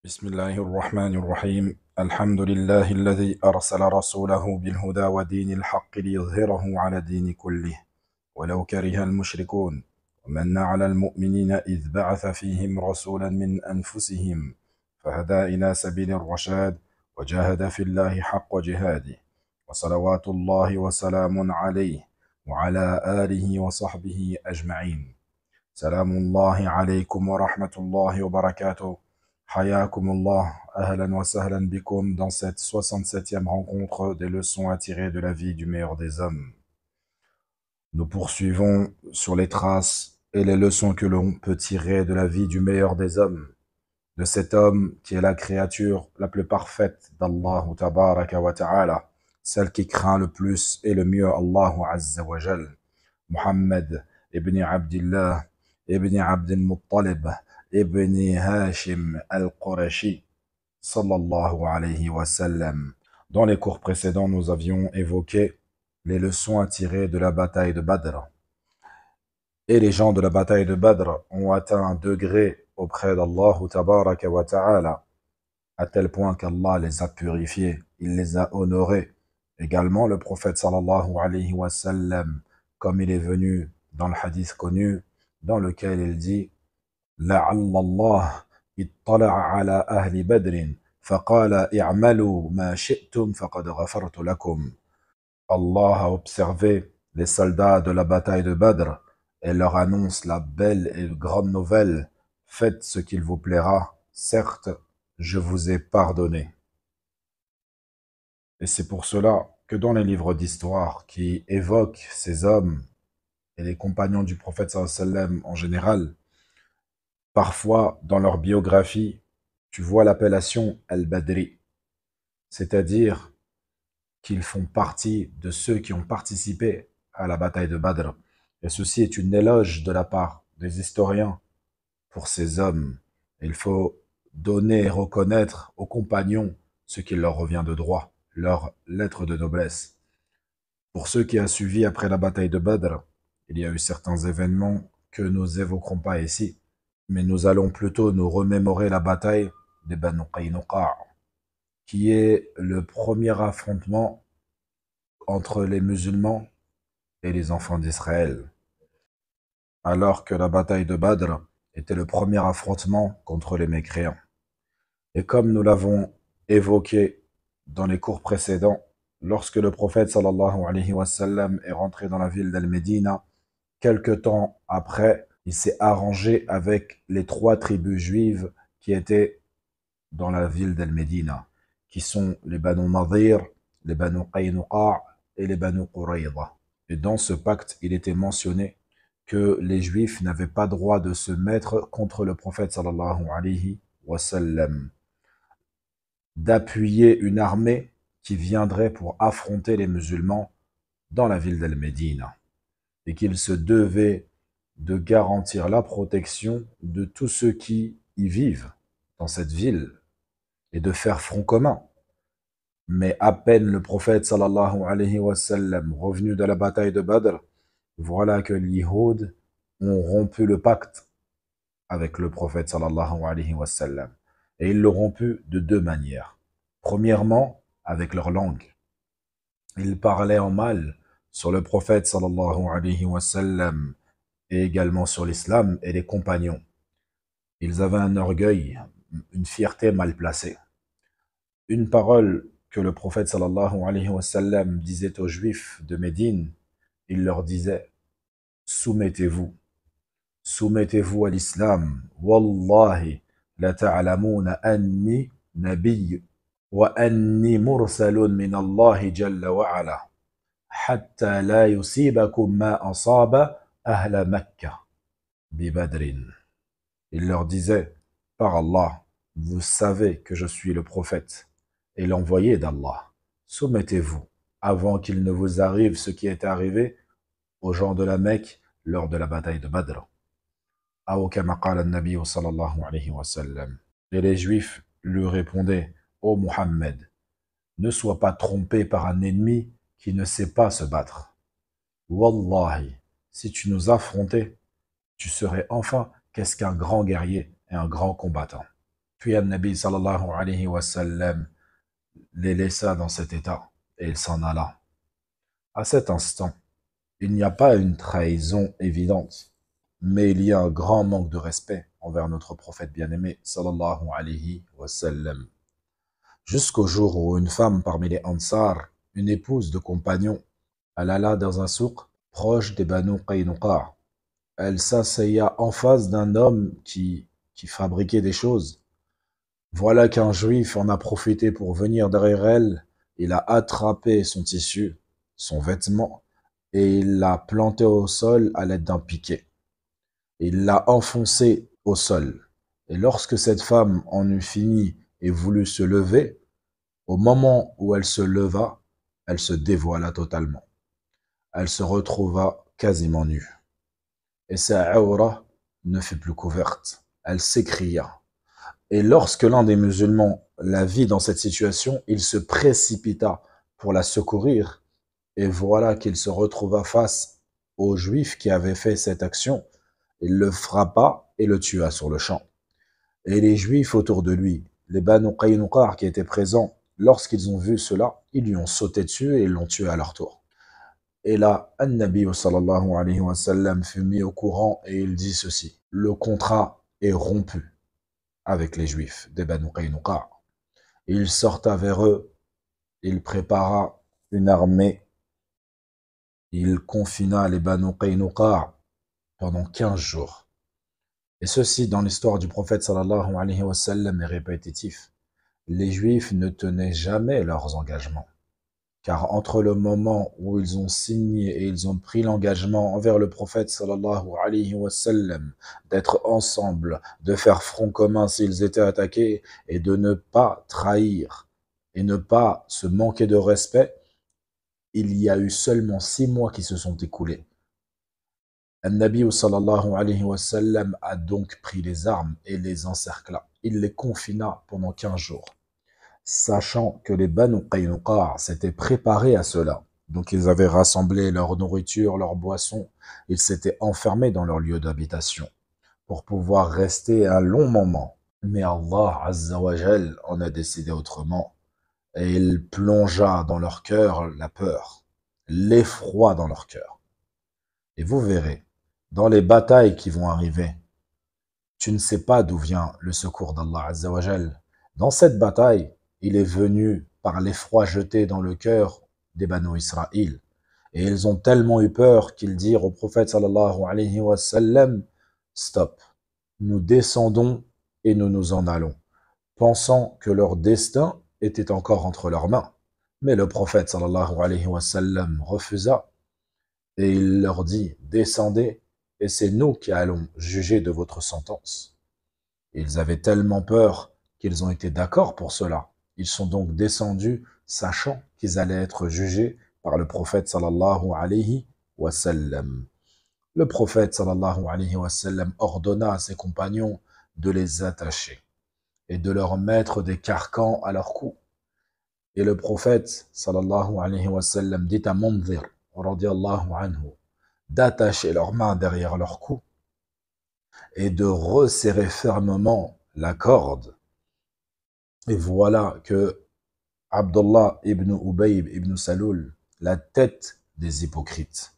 بسم الله الرحمن الرحيم الحمد لله الذي أرسل رسوله بالهدى ودين الحق ليظهره على دين كله ولو كره المشركون ومن على المؤمنين إذ بعث فيهم رسولا من أنفسهم فهدى إلى سبيل الرشاد وجاهد في الله حق جهاده وصلوات الله وسلام عليه وعلى آله وصحبه أجمعين. سلام الله عليكم ورحمة الله وبركاته. حياكم الله. أهلا وسهلا بكم dans cette 67e rencontre des leçons à tirer de la vie du meilleur des hommes. Nous poursuivons sur les traces et les leçons que l'on peut tirer de la vie du meilleur des hommes, de cet homme qui est la créature la plus parfaite d'Allah tabaraka wa ta'ala, celle qui craint le plus et le mieux Allah azza wa jal, Muhammad ibn Abdillah ibn Abd al-Muttalib ibn Hashim al-Qurashi sallallahu alayhi wa sallam. Dans les cours précédents, nous avions évoqué les leçons à tirer de la bataille de Badr. Et les gens de la bataille de Badr ont atteint un degré auprès d'Allah tabaraka wa ta'ala, à tel point qu'Allah les a purifiés, il les a honorés. Également, le prophète sallallahu alayhi wa sallam, comme il est venu dans le hadith connu, dans lequel il dit لعل الله اطلع على أهل بدر فقال اعملوا ما شئتم فقد غفرت لكم. Allah a observé les soldats de la bataille de Badr et leur annonce la belle et grande nouvelle: faites ce qu'il vous plaira, certes, je vous ai pardonné. Et c'est pour cela que dans les livres d'histoire qui évoquent ces hommes et les compagnons du prophète sallallahu alayhi wa sallam en général, parfois dans leur biographie, tu vois l'appellation Al-Badri, c'est-à-dire qu'ils font partie de ceux qui ont participé à la bataille de Badr. Et ceci est une éloge de la part des historiens pour ces hommes. Il faut donner et reconnaître aux compagnons ce qui leur revient de droit, leur lettre de noblesse. Pour ceux qui ont suivi après la bataille de Badr, il y a eu certains événements que nous évoquerons pas ici, mais nous allons plutôt nous remémorer la bataille des Banu Qaynuqa, qui est le premier affrontement entre les musulmans et les enfants d'Israël, alors que la bataille de Badr était le premier affrontement contre les mécréants. Et comme nous l'avons évoqué dans les cours précédents, lorsque le prophète sallallahu alayhi wa sallam est rentré dans la ville d'Al-Médina, quelque temps après, il s'est arrangé avec les 3 tribus juives qui étaient dans la ville d'Al-Médina, qui sont les Banu Nadir, les Banu Qaynuqa et les Banu Qurayza. Et dans ce pacte, il était mentionné que les Juifs n'avaient pas droit de se mettre contre le prophète sallallahu alayhi wa sallam, d'appuyer une armée qui viendrait pour affronter les musulmans dans la ville d'Al-Médina, et qu'ils se devaient de garantir la protection de tous ceux qui y vivent dans cette ville et de faire front commun. Mais à peine le prophète sallallahu alayhi wa sallam revenu de la bataille de Badr, voilà que les Yahouds ont rompu le pacte avec le prophète sallallahu alayhi wa sallam. Et ils l'ont rompu de 2 manières. Premièrement, avec leur langue. Ils parlaient en mal sur le prophète sallallahu alayhi wa sallam et également sur l'islam et les compagnons. Ils avaient un orgueil, une fierté mal placée. Une parole que le prophète sallallahu alayhi wa sallam disait aux Juifs de Médine, il leur disait: soumettez-vous à l'islam. Wallahi la ta'lamuna anni nabiy wa anni mursalun min Allah jalla wa ala hatta la yusibakum ma asaba ahla Makkah bi Badrin. Il leur disait: par Allah, vous savez que je suis le prophète et l'envoyé d'Allah. Soumettez-vous avant qu'il ne vous arrive ce qui est arrivé aux gens de la Mecque lors de la bataille de Badr. Et les Juifs lui répondaient: ô Muhammad, ne sois pas trompé par un ennemi qui ne sait pas se battre. Wallahi, si tu nous affrontais, tu serais enfin qu'est-ce qu'un grand guerrier et un grand combattant. Puis An-Nabi sallallahu alayhi wa sallam les laissa dans cet état et il s'en alla. À cet instant, il n'y a pas une trahison évidente, mais il y a un grand manque de respect envers notre prophète bien-aimé sallallahu alayhi wa sallam. Jusqu'au jour où une femme parmi les Ansar, une épouse de compagnon, elle alla dans un souk proche des Banu Qaynuqa. Elle s'asseyait en face d'un homme qui fabriquait des choses. Voilà qu'un juif en a profité pour venir derrière elle. Il a attrapé son tissu, son vêtement, et il l'a planté au sol à l'aide d'un piquet. Il l'a enfoncé au sol. Et lorsque cette femme en eut fini et voulut se lever, au moment où elle se leva, elle se dévoila totalement. Elle se retrouva quasiment nue. Et sa aura ne fut plus couverte. Elle s'écria. Et lorsque l'un des musulmans la vit dans cette situation, il se précipita pour la secourir. Et voilà qu'il se retrouva face au juif qui avait fait cette action. Il le frappa et le tua sur le champ. Et les juifs autour de lui, les Banu Qaynuqa qui étaient présents, lorsqu'ils ont vu cela, ils lui ont sauté dessus et ils l'ont tué à leur tour. Et là, An-Nabi sallallahu alayhi wa sallam fut mis au courant et il dit ceci: le contrat est rompu avec les juifs des Banu Qaynuqa. Il sorta vers eux, il prépara une armée, il confina les Banu Qaynuqa pendant 15 jours. Et ceci, dans l'histoire du prophète sallallahu alayhi wa sallam, est répétitif. Les Juifs ne tenaient jamais leurs engagements. Car entre le moment où ils ont signé et ils ont pris l'engagement envers le prophète sallallahu alayhi wa sallam d'être ensemble, de faire front commun s'ils étaient attaqués et de ne pas trahir et ne pas se manquer de respect, il y a eu seulement 6 mois qui se sont écoulés. An-Nabi sallallahu alayhi wa sallam a donc pris les armes et les encercla. Il les confina pendant 15 jours, sachant que les Banu Qaynuqa s'étaient préparés à cela. Donc ils avaient rassemblé leur nourriture, leurs boissons, ils s'étaient enfermés dans leur lieu d'habitation pour pouvoir rester un long moment. Mais Allah Azza wa Jal en a décidé autrement et il plongea dans leur cœur la peur, l'effroi dans leur cœur. Et vous verrez, dans les batailles qui vont arriver, tu ne sais pas d'où vient le secours d'Allah Azza wa Jal. Dans cette bataille, il est venu par l'effroi jeté dans le cœur des Banu Israël. Et ils ont tellement eu peur qu'ils dirent au prophète sallallahu alayhi wa sallam: stop, nous descendons et nous nous en allons, pensant que leur destin était encore entre leurs mains. Mais le prophète sallallahu alayhi wa sallam refusa et il leur dit: descendez et c'est nous qui allons juger de votre sentence. Ils avaient tellement peur qu'ils ont été d'accord pour cela. Ils sont donc descendus, sachant qu'ils allaient être jugés par le prophète sallallahu alayhi wa sallam. Le prophète sallallahu alayhi wa sallam ordonna à ses compagnons de les attacher et de leur mettre des carcans à leur cou. Et le prophète sallallahu alayhi wa sallam dit à Mundhir radiyallahu anhu d'attacher leurs mains derrière leur cou et de resserrer fermement la corde. Et voilà que Abdullah ibn Ubay ibn Salul, la tête des hypocrites,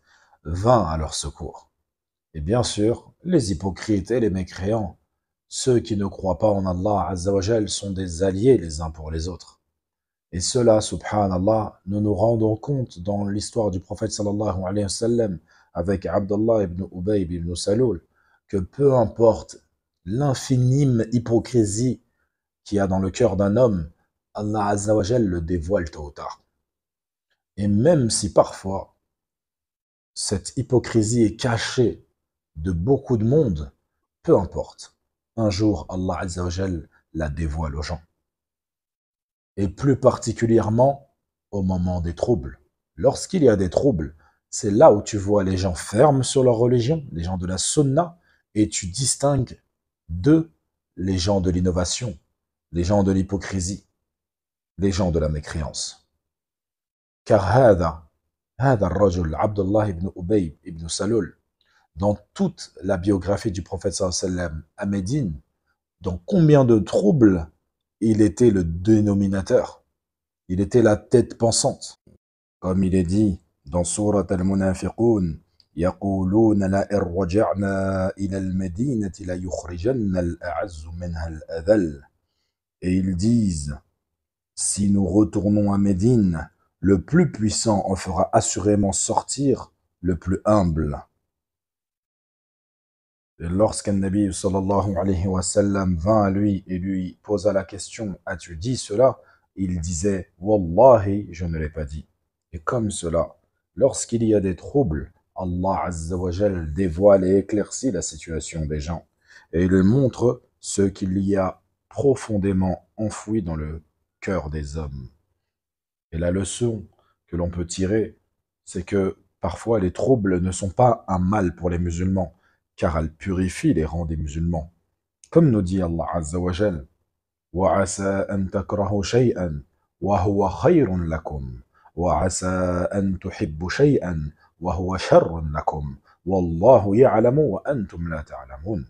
vint à leur secours. Et bien sûr, les hypocrites et les mécréants, ceux qui ne croient pas en Allah Azza wa Jal, sont des alliés les uns pour les autres. Et cela, subhanallah, nous nous rendons compte dans l'histoire du prophète sallallahu alayhi wa sallam avec Abdullah ibn Ubay ibn Salul, que peu importe l'infinime hypocrisie qu'il y a dans le cœur d'un homme, Allah Azza wa Jal le dévoile tôt ou tard. Et même si parfois cette hypocrisie est cachée de beaucoup de monde, peu importe. Un jour, Allah Azza wa Jal la dévoile aux gens. Et plus particulièrement au moment des troubles. Lorsqu'il y a des troubles, c'est là où tu vois les gens fermes sur leur religion, les gens de la sunna, et tu distingues d'eux les gens de l'innovation, les gens de l'hypocrisie, les gens de la mécréance. Car هذا الرجل Abdullah ibn Ubay ibn Salul, dans toute la biographie du prophète sallallahu alayhi wa sallam à Médine, Dans combien de troubles il était le dénominateur, il était la tête pensante. Comme il est dit dans Surat al-Munafiqun, يقولون لئن رجعنا إلى المدينة ليخرجن الأعز منها الأذل. Et ils disent, si nous retournons à Médine, le plus puissant en fera assurément sortir le plus humble. Et lorsqu'un Nabi sallallahu alayhi wa sallam vint à lui et lui posa la question, as-tu dit cela? Il disait, Wallahi, je ne l'ai pas dit. Et comme cela, lorsqu'il y a des troubles, Allah Azza wa Jal dévoile et éclaircit la situation des gens. Et il montre ce qu'il y a profondément enfoui dans le cœur des hommes. Et la leçon que l'on peut tirer, c'est que parfois les troubles ne sont pas un mal pour les musulmans, car elles purifient les rangs des musulmans. Comme nous dit Allah Azza wa Jal, وَعَسَىٰ أَن تَكْرَهُوا شَيْئًا وَهُوَ خَيْرٌ لَكُمْ وَعَسَىٰ أَن تُحِبُّوا شَيْئًا وَهُوَ شَرٌّ لَكُمْ وَاللَّهُ يَعْلَمُ وَأَنْتُمْ لَا تَعْلَمُونَ.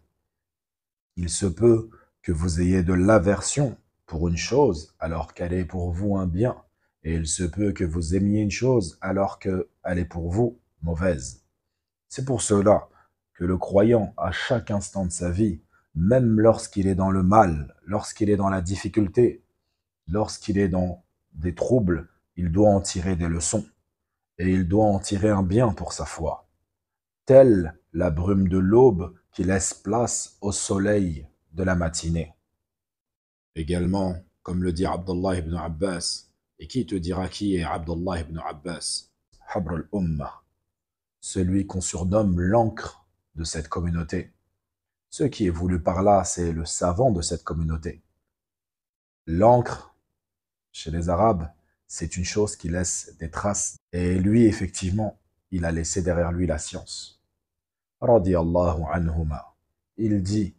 Il se peut que vous ayez de l'aversion pour une chose alors qu'elle est pour vous un bien, et il se peut que vous aimiez une chose alors qu'elle est pour vous mauvaise. C'est pour cela que le croyant, à chaque instant de sa vie, même lorsqu'il est dans le mal, lorsqu'il est dans la difficulté, lorsqu'il est dans des troubles, il doit en tirer des leçons, et il doit en tirer un bien pour sa foi. Telle la brume de l'aube qui laisse place au soleil de la matinée. Également, comme le dit Abdullah ibn Abbas, et qui te dira qui est Abdullah ibn Abbas? Habr al-Ummah, celui qu'on surnomme l'encre de cette communauté. Ce qui est voulu par là, c'est le savant de cette communauté. L'encre, chez les Arabes, c'est une chose qui laisse des traces. Et lui, effectivement, il a laissé derrière lui la science. Radiyallahu anhuma. Il dit,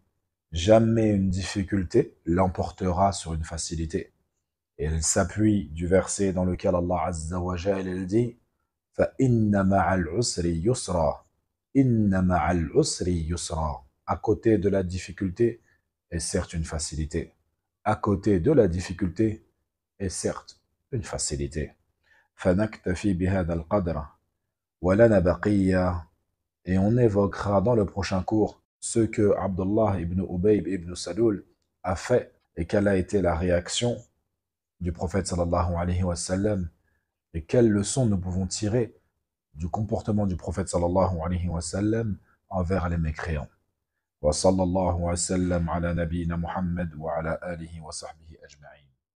jamais une difficulté l'emportera sur une facilité. Et il s'appuie du verset dans lequel Allah Azza wa Jal il dit, فَإِنَّ مَعَ الْعُسْرِ يُسْرًا إِنَّ مَعَ الْعُسْرِ يُسْرًا. À côté de la difficulté est certes une facilité. À côté de la difficulté est certes une facilité. فَنَكْتَفِي بِهَذَا الْقَدْرِ وَلَنَا بَقِيَّةٌ. Et on évoquera dans le prochain cours ce que Abdullah ibn Ubay ibn Salul a fait et quelle a été la réaction du prophète sallallahu alayhi wa sallam et quelles leçons nous pouvons tirer du comportement du prophète sallallahu alayhi wa sallam envers les mécréants. Wa sallallahu wa sallam ala nabina Muhammad wa ala alihi wa sahbihi ajma'in.